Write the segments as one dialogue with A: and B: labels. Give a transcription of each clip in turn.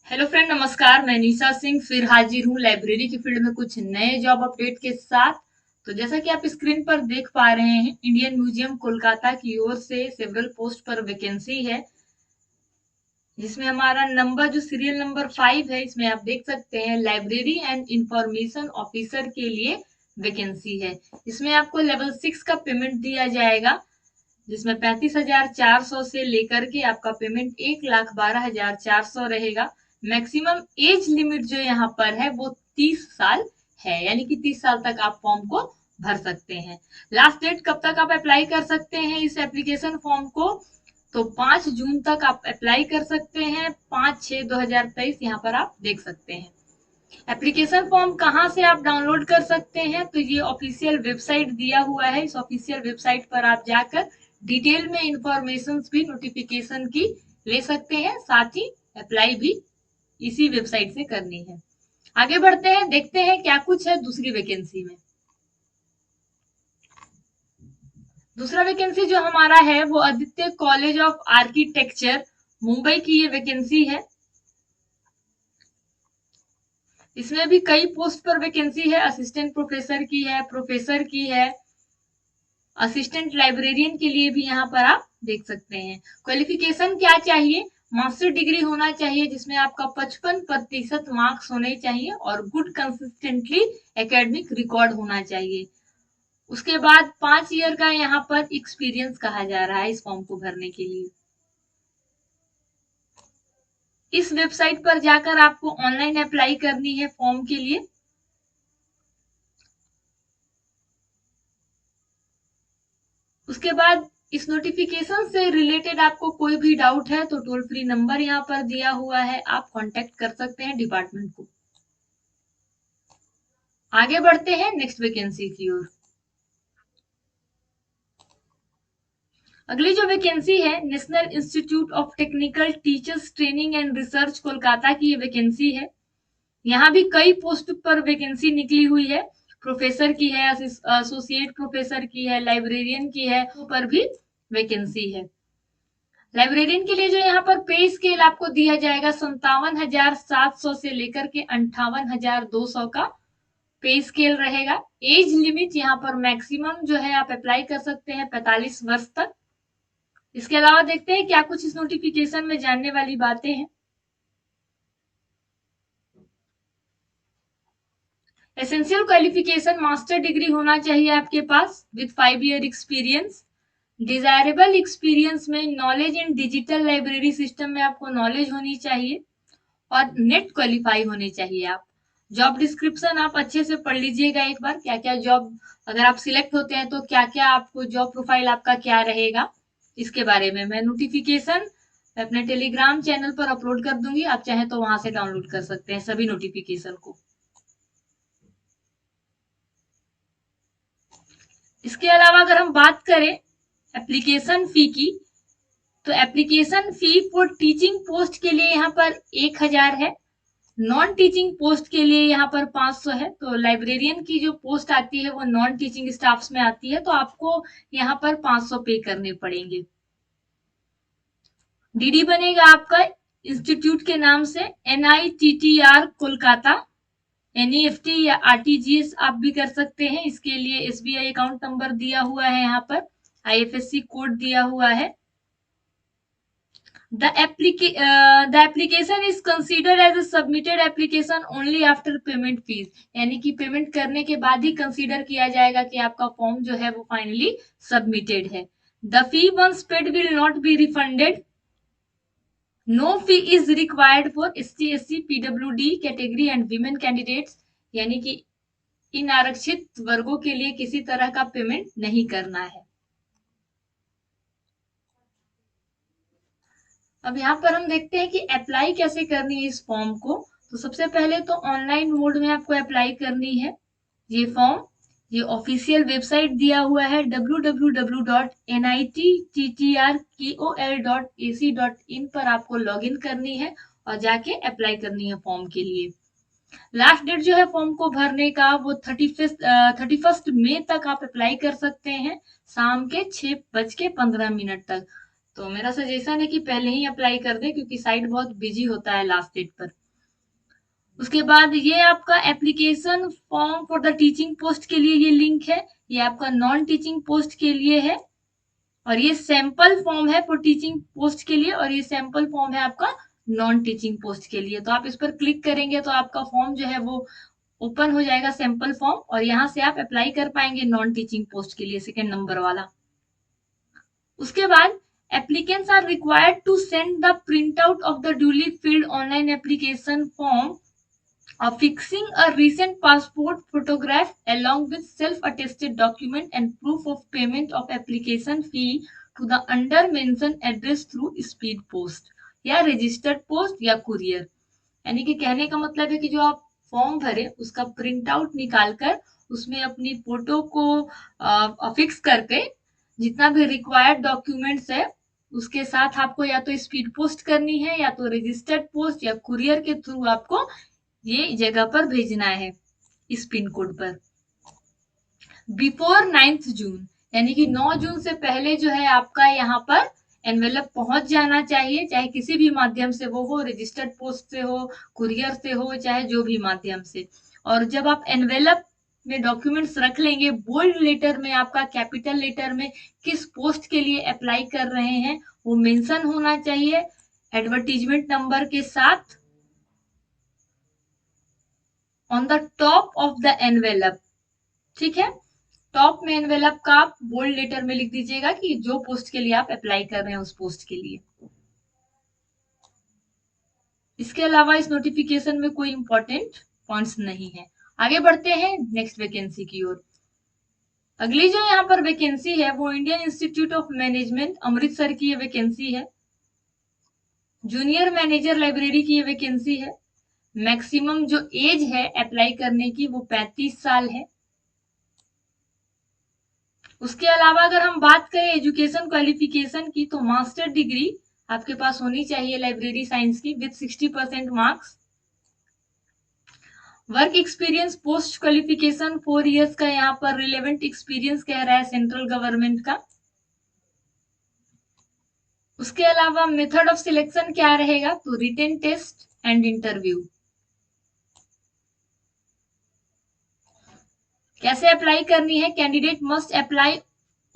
A: Hello friend, नमस्कार। मैं निशा सिंह फिर हाजिर हूँ लाइब्रेरी की फील्ड में कुछ नए जॉब अपडेट के साथ। तो जैसा कि आप स्क्रीन पर देख पा रहे हैं, इंडियन म्यूजियम कोलकाता की ओर से सेवरल पोस्ट पर वैकेंसी है, जिसमें हमारा नंबर जो सीरियल नंबर 5 है, इसमें आप देख सकते हैं लाइब्रेरी एंड इंफॉर्मेशन ऑफिसर के लिए वैकेंसी है। इसमें आपको लेवल 6 का पेमेंट दिया जाएगा, जिसमें 35,400 से लेकर के आपका पेमेंट 1,12,400 रहेगा। मैक्सिमम एज लिमिट जो यहाँ पर है वो 30 साल है, यानी कि 30 साल तक आप फॉर्म को भर सकते हैं। लास्ट डेट कब तक आप अप्लाई कर सकते हैं इस एप्लीकेशन फॉर्म को? तो 5 जून तक आप अप्लाई कर सकते हैं। 5/6/2023 यहाँ पर आप देख सकते हैं। एप्लीकेशन फॉर्म कहाँ से आप डाउनलोड कर सकते हैं? तो ये ऑफिशियल वेबसाइट दिया हुआ है। इस ऑफिशियल वेबसाइट पर आप जाकर डिटेल में इंफॉर्मेशन भी नोटिफिकेशन की ले सकते हैं, साथ ही अप्लाई भी इसी वेबसाइट से करनी है। आगे बढ़ते हैं, देखते हैं क्या कुछ है दूसरी वैकेंसी में। दूसरा वैकेंसी जो हमारा है वो Aditya college of architecture Mumbai की ये वैकेंसी है। इसमें भी कई पोस्ट पर वैकेंसी है। असिस्टेंट प्रोफेसर की है, प्रोफेसर की है, असिस्टेंट लाइब्रेरियन के लिए भी यहाँ पर आप देख सकते हैं। क्वालिफिकेशन क्या चाहिए? मास्टर डिग्री होना चाहिए, जिसमें आपका 55% मार्क्स होने चाहिए और गुड कंसिस्टेंटली एकेडमिक रिकॉर्ड होना चाहिए। उसके बाद 5 ईयर का यहाँ पर एक्सपीरियंस कहा जा रहा है इस फॉर्म को भरने के लिए। इस वेबसाइट पर जाकर आपको ऑनलाइन अप्लाई करनी है फॉर्म के लिए। उसके बाद इस नोटिफिकेशन से रिलेटेड आपको कोई भी डाउट है तो टोल फ्री नंबर यहाँ पर दिया हुआ है, आप कांटेक्ट कर सकते हैं डिपार्टमेंट को। आगे बढ़ते हैं नेक्स्ट वैकेंसी की ओर। अगली जो वैकेंसी है national institute of technical teachers training and research Kolkata की ये वैकेंसी है। यहाँ भी कई पोस्ट पर वैकेंसी निकली हुई है। प्रोफेसर की है, एसोसिएट प्रोफेसर की है, लाइब्रेरियन की है, पर भी वैकेंसी है। लाइब्रेरियन के लिए जो यहाँ पर पे स्केल आपको दिया जाएगा 57,700 से लेकर के 58,200 का पे स्केल रहेगा। एज लिमिट यहाँ पर मैक्सिमम जो है आप अप्लाई कर सकते हैं 45 वर्ष तक। इसके अलावा देखते हैं क्या कुछ इस नोटिफिकेशन में जानने वाली बातें हैं। एसेंशियल क्वालिफिकेशन मास्टर डिग्री होना चाहिए आपके पास with 5 year experience. Desirable experience में knowledge in digital library system में आपको नॉलेज होनी चाहिए और नेट क्वालिफाई होने चाहिए आप। जॉब डिस्क्रिप्शन आप अच्छे से पढ़ लीजिएगा एक बार, क्या क्या जॉब, अगर आप सिलेक्ट होते हैं तो क्या क्या आपको जॉब प्रोफाइल आपका क्या रहेगा, इसके बारे में मैं नोटिफिकेशन अपने टेलीग्राम चैनल पर अपलोड कर दूंगी। आप चाहें तो वहां से डाउनलोड कर सकते हैं सभी नोटिफिकेशन को। इसके अलावा अगर हम बात करें एप्लीकेशन फी की, तो application fee for teaching post के लिए यहाँ पर 1,000 है। नॉन टीचिंग पोस्ट के लिए यहाँ पर 500 है। तो लाइब्रेरियन की जो पोस्ट आती है वो नॉन टीचिंग स्टाफ्स में आती है, तो आपको यहाँ पर 500 पे करने पड़ेंगे। डीडी बनेगा आपका इंस्टीट्यूट के नाम से NITTR कोलकाता। NEFT या RTGS आप भी कर सकते हैं। इसके लिए SBI अकाउंट नंबर दिया हुआ है, यहाँ पर IFSC कोड दिया हुआ है। The application is considered as a submitted application only after payment fees, यानी कि पेमेंट करने के बाद ही कंसीडर किया जाएगा कि आपका फॉर्म जो है वो फाइनली सबमिटेड है। The fee once paid will not be refunded. No fee is required for SC, SC, PWD category and women candidates, यानी कि इन आरक्षित वर्गों के लिए किसी तरह का पेमेंट नहीं करना है। अब यहाँ पर हम देखते हैं कि अप्लाई कैसे करनी है इस फॉर्म को। तो सबसे पहले तो ऑनलाइन मोड में आपको अप्लाई करनी है ये फॉर्म। ये ऑफिशियल वेबसाइट दिया हुआ है www.nitttr.kol.ac.in पर आपको लॉगिन करनी है और जाके अप्लाई करनी है फॉर्म के लिए। लास्ट डेट जो है फॉर्म को भरने का वो 31 मई तक आप अप्लाई कर सकते हैं, शाम के 6:15 तक। तो मेरा सजेशन है कि पहले ही अप्लाई कर दे, क्योंकि साइट बहुत बिजी होता है लास्ट डेट पर। उसके बाद ये आपका application form for the teaching post के लिए ये लिंक है, ये आपका नॉन टीचिंग पोस्ट के लिए है, और ये सैंपल फॉर्म है फॉर टीचिंग पोस्ट के लिए, और ये सैंपल फॉर्म है आपका नॉन टीचिंग पोस्ट के लिए। तो आप इस पर क्लिक करेंगे तो आपका फॉर्म जो है वो ओपन हो जाएगा, सैंपल फॉर्म, और यहाँ से आप अप्लाई कर पाएंगे नॉन टीचिंग पोस्ट के लिए, सेकेंड नंबर वाला। उसके बाद applicants are required to send the printout of the duly filled online application form affixing a recent passport photograph along with self-attested document and proof of payment of application fee to the under mentioned address through speed post या registered post या courier। यानी कि कहने का मतलब है कि जो आप फॉर्म भरे उसका प्रिंट आउट निकाल कर उसमें अपनी फोटो को अफिक्स करके जितना भी रिक्वायर्ड डॉक्यूमेंट्स है उसके साथ आपको या तो स्पीड पोस्ट करनी है या तो रजिस्टर्ड पोस्ट या कुरियर के थ्रू आपको ये जगह पर भेजना है इस पिन कोड पर बिफोर 9 जून, यानी कि 9 जून से पहले जो है आपका यहाँ पर एनवेलप पहुंच जाना चाहिए, चाहे किसी भी माध्यम से वो हो, रजिस्टर्ड पोस्ट से हो, कुरियर से हो, चाहे जो भी माध्यम से। और जब आप एनवेलप में डॉक्यूमेंट्स रख लेंगे, बोल्ड लेटर में आपका कैपिटल लेटर में किस पोस्ट के लिए अप्लाई कर रहे हैं वो मेंशन होना चाहिए एडवर्टीजमेंट नंबर के साथ on the top of the envelope. ठीक है, टॉप में एनवेलप का आप बोल्ड लेटर में लिख दीजिएगा कि जो पोस्ट के लिए आप अप्लाई कर रहे हैं उस पोस्ट के लिए। इसके अलावा इस नोटिफिकेशन में कोई इंपॉर्टेंट पॉइंट्स नहीं है। आगे बढ़ते हैं नेक्स्ट वैकेंसी की ओर। अगली जो यहाँ पर वैकेंसी है वो Indian institute of management Amritsar की ये वैकेंसी है। जूनियर मैनेजर लाइब्रेरी की ये वैकेंसी है। मैक्सिमम जो एज है अप्लाई करने की वो 35 साल है। उसके अलावा अगर हम बात करें एजुकेशन क्वालिफिकेशन की तो मास्टर डिग्री आपके पास होनी चाहिए लाइब्रेरी साइंस की with 60% marks. Work experience post qualification 4 years का यहाँ पर रिलेवेंट एक्सपीरियंस कह रहा है सेंट्रल गवर्नमेंट का। उसके अलावा मेथड ऑफ सिलेक्शन क्या रहेगा तो रिटन टेस्ट एंड इंटरव्यू। कैसे अप्लाई करनी है, candidate must apply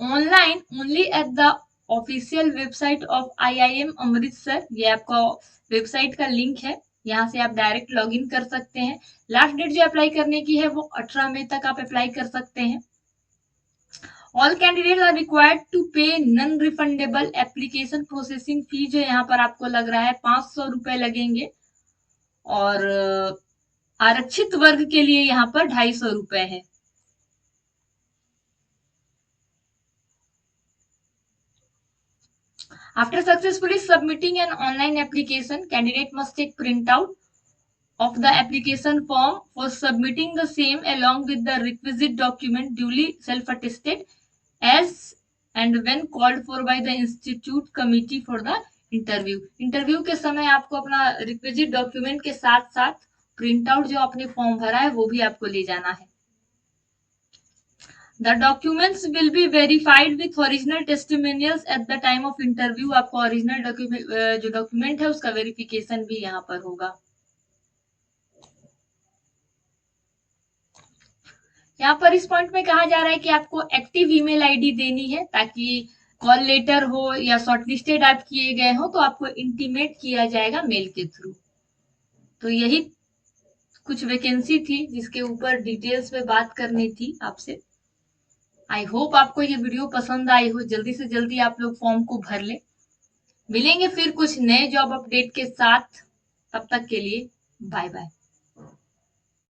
A: online only at the official website of IIM Amritsar. ये आपका वेबसाइट का लिंक है, यहाँ से आप डायरेक्ट लॉगिन कर सकते हैं। लास्ट डेट जो अप्लाई करने की है वो 18 मई तक आप अप्लाई कर सकते हैं। All candidate are required to pay non refundable application processing fee, जो यहाँ पर आपको लग रहा है 500 रुपए लगेंगे, और आरक्षित वर्ग के लिए यहाँ पर 250 रुपए है। After successfully submitting an online application, candidate must take printout of the application form for submitting the same along with the requisite document duly self-attested as and when called for by the institute committee for the interview। Interview के समय आपको अपना requisite document के साथ साथ print out जो आपने form भरा है वो भी आपको ले जाना है। The documents will be verified with original testimonials at the time of interview। आपका ओरिजिनल जो डॉक्यूमेंट है उसका वेरिफिकेशन भी यहाँ पर होगा। यहाँ पर इस पॉइंट में कहा जा रहा है कि आपको एक्टिव ईमेल आईडी देनी है ताकि कॉल लेटर हो या शॉर्टलिस्टेड आप किए गए हो तो आपको इंटीमेट किया जाएगा मेल के थ्रू। तो यही कुछ वैकेंसी थी जिसके ऊपर डिटेल्स में बात करनी थी आपसे। आई होप आपको ये वीडियो पसंद आई हो। जल्दी से जल्दी आप लोग फॉर्म को भर ले। मिलेंगे फिर कुछ नए जॉब अपडेट के साथ, तब तक के लिए बाय बाय।